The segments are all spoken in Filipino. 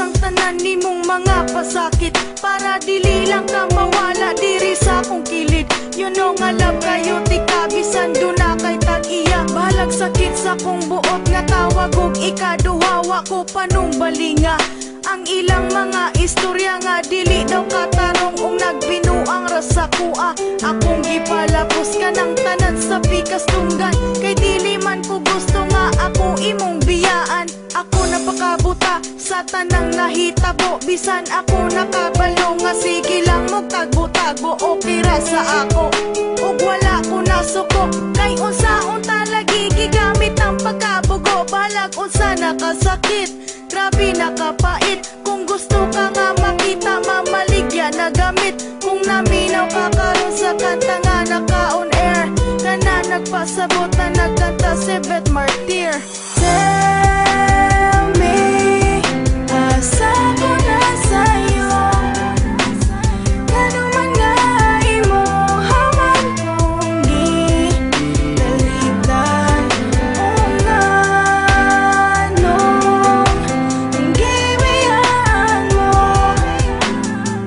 ang tanan nimong mga pasakit, para dili lang ka mawala diri sa akong kilid. You know nga love kayo ti kabisan do na kay tag-iya. Bahalag sakit sa kong buot nga tawag og ikaduhawa ko panumbalinga. Ang ilang mga istorya nga dili daw katarong ung nagbinuang rasa kuha. Akong gipalapos ka ng tanan sa pikas tunggan, kay dili man ko gusto nga ako imong biyaan. Ako napakabuta sa tanang nahitabo, bisan ako nakabalo nga sige lang mo tagbo-tagbo. Okay ra sa ako ug wala ko nasuko, kay unsaon talagi gigamit ang pagkabugo. Balag unsa nakasakit, grabe nakapait. Kung gusto ka nga makita, mamaligya na gamit. Kung naminaw ka karon sa kanta nga naka-on air, kana nagpasabot na nagkanta si Beth Martir. Tell me, asa ko na sa'yo, ano man nga imo haman kong gitalitan. O nga nung gibiyan mo,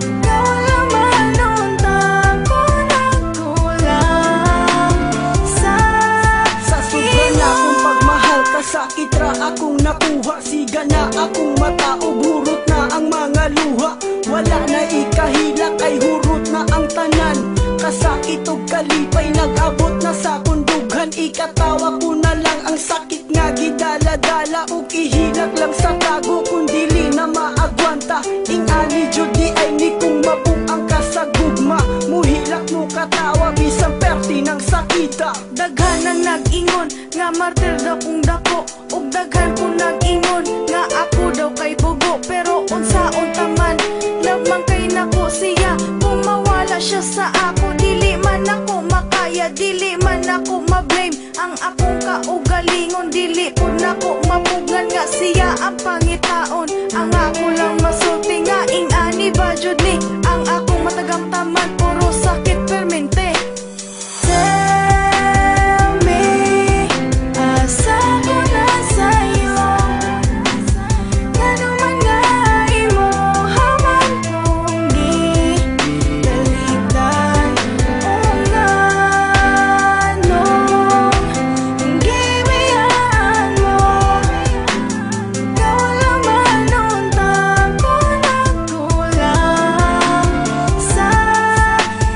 ikaw naman untang ko nagkulang sa sobra na akong pagmahal, kasakit ra akong nakuha. Siga na akong mata ug hurot na ang mga luha. Wala na ikahila kay hurot na ang tanan. Kasakit ug kalipay nag-abot na sa kundughan. Ikatawa ko na lang ang sakit nga gidala-dala, ug ihilak lang sa tago kung dili na maagwanta. Ingani jud di ay ni kung mabung ang kasagugma. Muhilak mo katawa bisan perti ng sakita. Daghan ang nag-ingon nga martir daw kung dako, ug daghan kong nag-ingon nga ako daw kay bugo. Pero unsaon taman, love man kay nako siya. Kung mawala siya sa ako, dili man ako makaya, dili man ako ma-blame. Ang akong kaugalingon, dili pud nako mapugan nga siya ang pangitaon. Ang ako lang masulti nga ingani ba jud ni, ang akong matagang taman puro sakit permente. Tell me, asa ko na sa'yo, ano man nga imo haman kong gitalitan. O nga nung gibiyan mo, ikaw naman untang ko nagkulang sa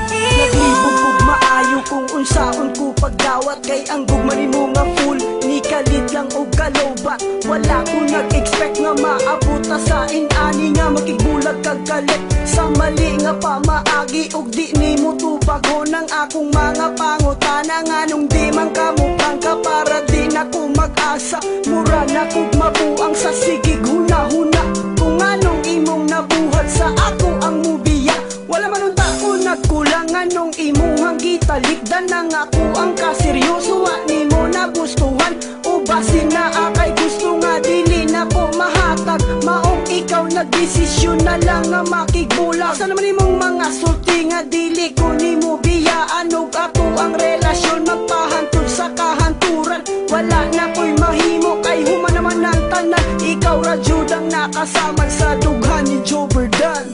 Naglibog imo. ug maayo kung unsaon ko pagdawat, kay ang gugma nimo nga full ni kalit lang og kalobat. Wala ko nag-expect nga maabot ta sa inani nga makigbulag kag kalit. Sa mali nga pamaagi ug di nimo tubago ng akong mga pangutana. Nga nung di man ka mukhang ka para di na ko mag-asa. Mura na kog mabuang sa sigig huna-huna, kung anong imong nabuhat sa ako ang mubiya. Wala man unta ko nagkulang, anong imong gitalikdan nang ako ang kaseryoso. Wa nimo nagustuhan o basin na akay gusto nga dili na ko mahatag. Maong ikaw nagdesisyon na lang nga makigbulag. Sa naman imong mga sulti nga dili ko nimo biyaan, og ako ang relasyon magpahantod sa kahanturan. Wala na ko'y mahimo kay human naman ang tanan. Ikaw ra jud ang nakasaman sa dughan ni Joe Verdan.